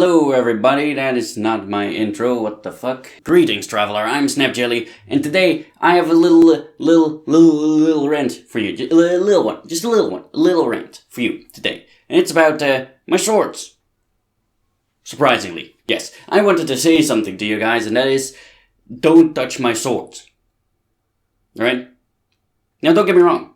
Hello everybody, that is not my intro, what the fuck? Greetings traveler, I'm SnapJelly, and today I have a little rant for you. Just a little rant for you today. And it's about my swords. Surprisingly, yes. I wanted to say something to you guys, and that is, don't touch my swords. Alright? Now don't get me wrong,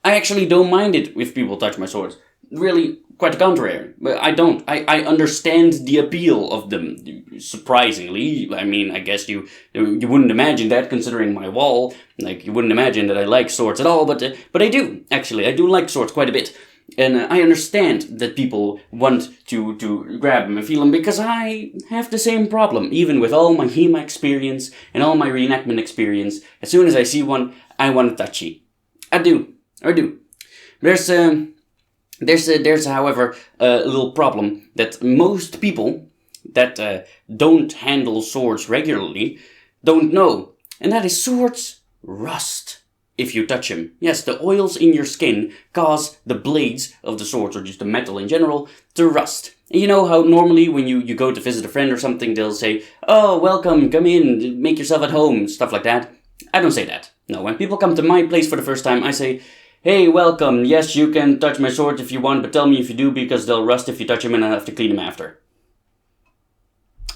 I actually don't mind it if people touch my swords. Really, quite the contrary. But I don't. I understand the appeal of them. Surprisingly, I mean, I guess you wouldn't imagine that considering my wall. Like, you wouldn't imagine that I like swords at all, but I do. Actually, I do like swords quite a bit. And I understand that people want to grab them and feel them, because I have the same problem. Even with all my HEMA experience and all my reenactment experience, as soon as I see one, I want to touch it. I do. There's however, a little problem that most people that don't handle swords regularly don't know. And that is swords rust if you touch them. Yes, the oils in your skin cause the blades of the swords, or just the metal in general, to rust. And you know how normally when you go to visit a friend or something, they'll say, "Oh, welcome, come in, make yourself at home," stuff like that. I don't say that. No, when people come to my place for the first time, I say, "Hey, welcome. Yes, you can touch my swords if you want, but tell me if you do, because they'll rust if you touch them and I'll have to clean them after."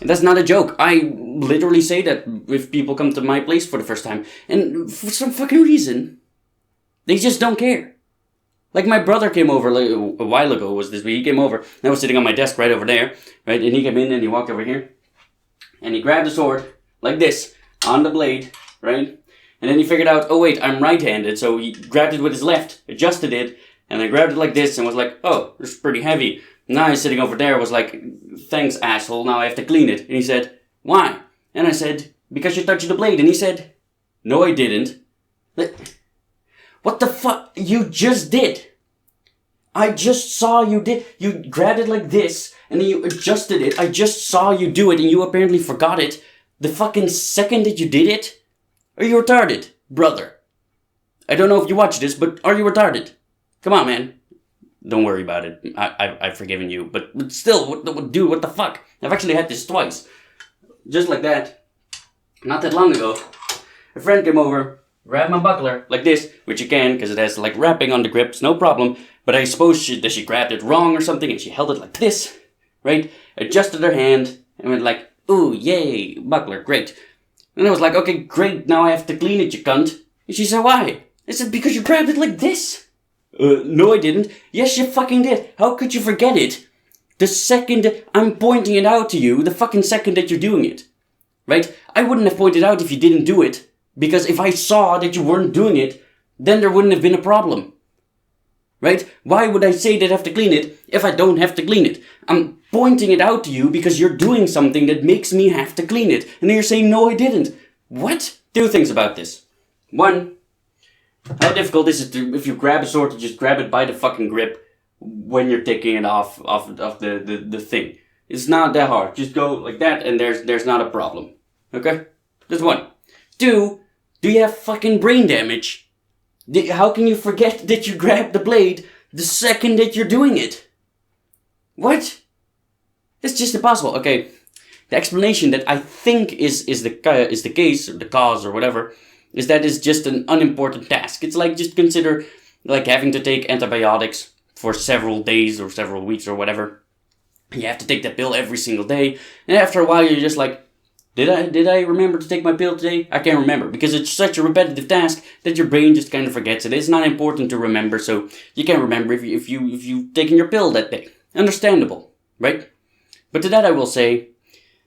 And that's not a joke. I literally say that if people come to my place for the first time. And for some fucking reason, they just don't care. Like, my brother came over like a while ago, was this week. He came over, and I was sitting on my desk right over there, right? And he came in and he walked over here, and he grabbed the sword like this on the blade, right? And then he figured out, oh wait, I'm right-handed, so he grabbed it with his left, adjusted it, and then grabbed it like this and was like, oh, this is pretty heavy. Now he's sitting over there, was like, thanks asshole, now I have to clean it. And he said, why? And I said, because you touched the blade. And he said, no I didn't. What the fuck? You just did. I just saw you did. You grabbed it like this, and then you adjusted it. I just saw you do it, and you apparently forgot it the fucking second that you did it? Are you retarded, brother? I don't know if you watch this, but are you retarded? Come on, man. Don't worry about it. I've forgiven you. But still, dude, what the fuck? I've actually had this twice. Just like that. Not that long ago. A friend came over, grabbed my buckler, like this, which you can, because it has, like, wrapping on the grips, no problem. But I suppose she grabbed it wrong or something, and she held it like this, right? Adjusted her hand, and went like, ooh, yay, buckler, great. And I was like, okay, great, now I have to clean it, you cunt. And she said, why? I said, because you grabbed it like this. No I didn't. Yes, you fucking did. How could you forget it? The second I'm pointing it out to you, the fucking second that you're doing it. Right? I wouldn't have pointed out if you didn't do it. Because if I saw that you weren't doing it, then there wouldn't have been a problem. Right? Why would I say that I have to clean it if I don't have to clean it? I'm pointing it out to you because you're doing something that makes me have to clean it. And then you're saying, no, I didn't. What? Two things about this. One, how difficult is it to, if you grab a sword, to just grab it by the fucking grip when you're taking it off the thing? It's not that hard. Just go like that and there's not a problem. Okay? That's one. Two, do you have fucking brain damage? How can you forget that you grabbed the blade the second that you're doing it? What? It's just impossible. Okay, the explanation that I think is the case, or the cause, or whatever, is that it's just an unimportant task. It's like, just consider like having to take antibiotics for several days or several weeks or whatever. You have to take that pill every single day, and after a while you're just like, Did I remember to take my pill today? I can't remember, because it's such a repetitive task that your brain just kind of forgets it. It's not important to remember, so you can't remember if you've taken your pill that day. Understandable, right? But to that I will say,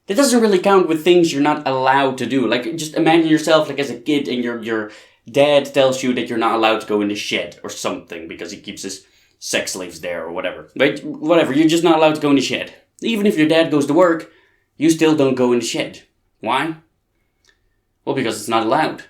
that doesn't really count with things you're not allowed to do. Like, just imagine yourself like as a kid and your dad tells you that you're not allowed to go in the shed or something because he keeps his sex slaves there or whatever. Right? Whatever, you're just not allowed to go in the shed. Even if your dad goes to work, you still don't go in the shed. Why? Well, because it's not allowed.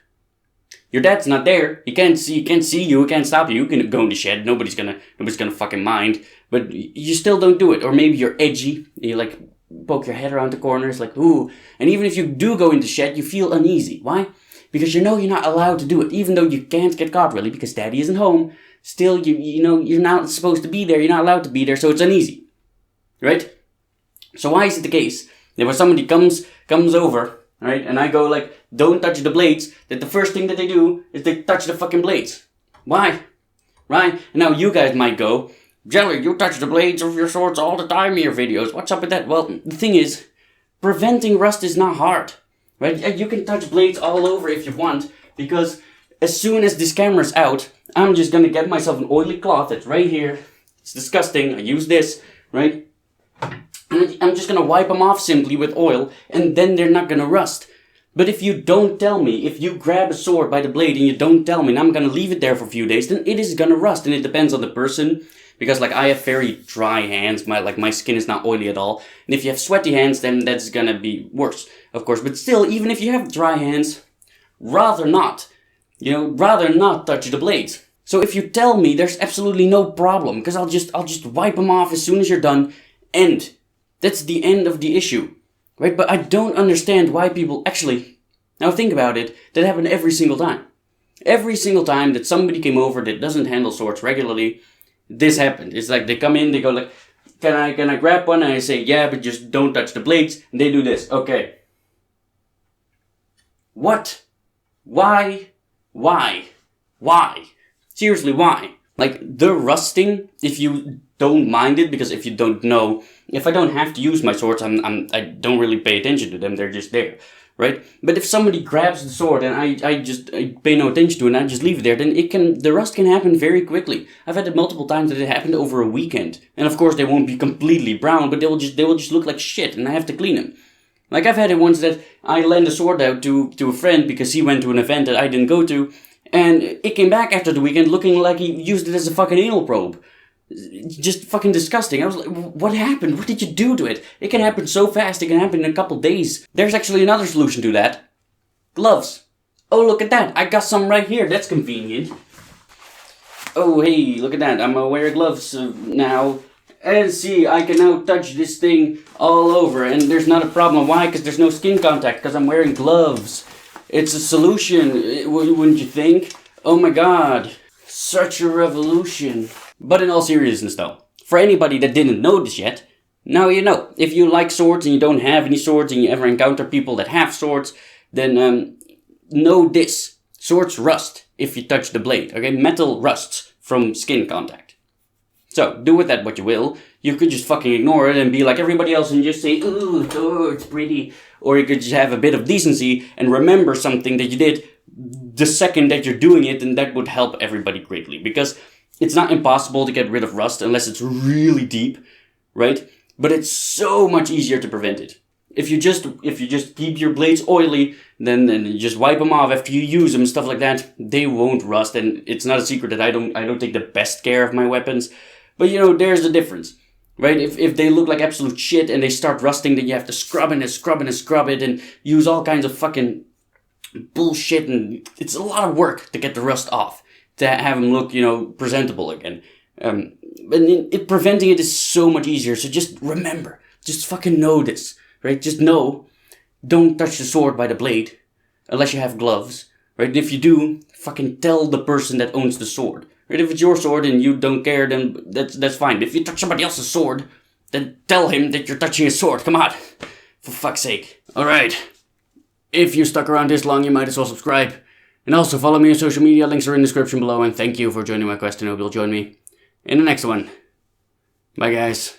Your dad's not there. He can't see you. He can't stop you. You can go in the shed. Nobody's gonna fucking mind. But you still don't do it. Or maybe you're edgy. And you like poke your head around the corners, like ooh. And even if you do go in the shed, you feel uneasy. Why? Because you know you're not allowed to do it, even though you can't get caught really, because daddy isn't home. Still, you know you're not supposed to be there. You're not allowed to be there, so it's uneasy, right? So why is it the case that when somebody comes over, right, and I go like, don't touch the blades, that the first thing that they do is they touch the fucking blades? Why? Right? And now you guys might go, Jelly, you touch the blades of your swords all the time in your videos. What's up with that? Well, the thing is, preventing rust is not hard, right? You can touch blades all over if you want, because as soon as this camera's out, I'm just gonna get myself an oily cloth that's right here. It's disgusting. I use this, right? And I'm just gonna wipe them off simply with oil, and then they're not gonna rust. But if you don't tell me, if you grab a sword by the blade and you don't tell me, and I'm gonna leave it there for a few days, then it is gonna rust, and it depends on the person. Because like I have very dry hands, my skin is not oily at all. And if you have sweaty hands, then that's gonna be worse, of course. But still, even if you have dry hands, rather not touch the blades. So if you tell me, there's absolutely no problem, because I'll just wipe them off as soon as you're done, and that's the end of the issue, right? But I don't understand why people actually, now think about it, that happened every single time. Every single time that somebody came over that doesn't handle swords regularly, this happened. It's like they come in, they go like, can I grab one? And I say, yeah, but just don't touch the blades. And they do this. Okay. What? Why? Seriously, why? Like, the rusting, if you don't mind it, because if you don't know, if I don't have to use my swords, I don't really pay attention to them, they're just there, right? But if somebody grabs the sword and I pay no attention to it and I just leave it there, then the rust can happen very quickly. I've had it multiple times that it happened over a weekend. And of course they won't be completely brown, but they will just look like shit and I have to clean them. Like I've had it once that I lent a sword out to a friend because he went to an event that I didn't go to, and it came back after the weekend looking like he used it as a fucking anal probe. Just fucking disgusting. I was like, what happened? What did you do to it? It can happen so fast, it can happen in a couple days. There's actually another solution to that. Gloves. Oh, look at that. I got some right here. That's convenient. Oh, hey, look at that. I'm wearing gloves now. And see, I can now touch this thing all over, and there's not a problem. Why? Because there's no skin contact, because I'm wearing gloves. It's a solution, wouldn't you think? Oh my god. Such a revolution. But in all seriousness though, for anybody that didn't know this yet, now you know. If you like swords and you don't have any swords and you ever encounter people that have swords, then know this. Swords rust if you touch the blade, okay? Metal rusts from skin contact. So, do with that what you will. You could just fucking ignore it and be like everybody else and just say, ooh, oh, it's pretty. Or you could just have a bit of decency and remember something that you did the second that you're doing it, and that would help everybody greatly. Because it's not impossible to get rid of rust unless it's really deep, right? But it's so much easier to prevent it. If you just keep your blades oily, then you just wipe them off after you use them, stuff like that, they won't rust. And it's not a secret that I don't take the best care of my weapons. But you know, there's the difference, right? If they look like absolute shit and they start rusting, then you have to scrub it and use all kinds of fucking bullshit, and it's a lot of work to get the rust off, to have them look, you know, presentable again. But preventing it is so much easier, so just remember, just fucking know this, right? Just know, don't touch the sword by the blade, unless you have gloves, right? And if you do, fucking tell the person that owns the sword. Right, if it's your sword and you don't care, then that's fine. But if you touch somebody else's sword, then tell him that you're touching his sword. Come on. For fuck's sake. Alright. If you stuck around this long, you might as well subscribe. And also follow me on social media. Links are in the description below. And thank you for joining my quest, and I hope you'll join me in the next one. Bye, guys.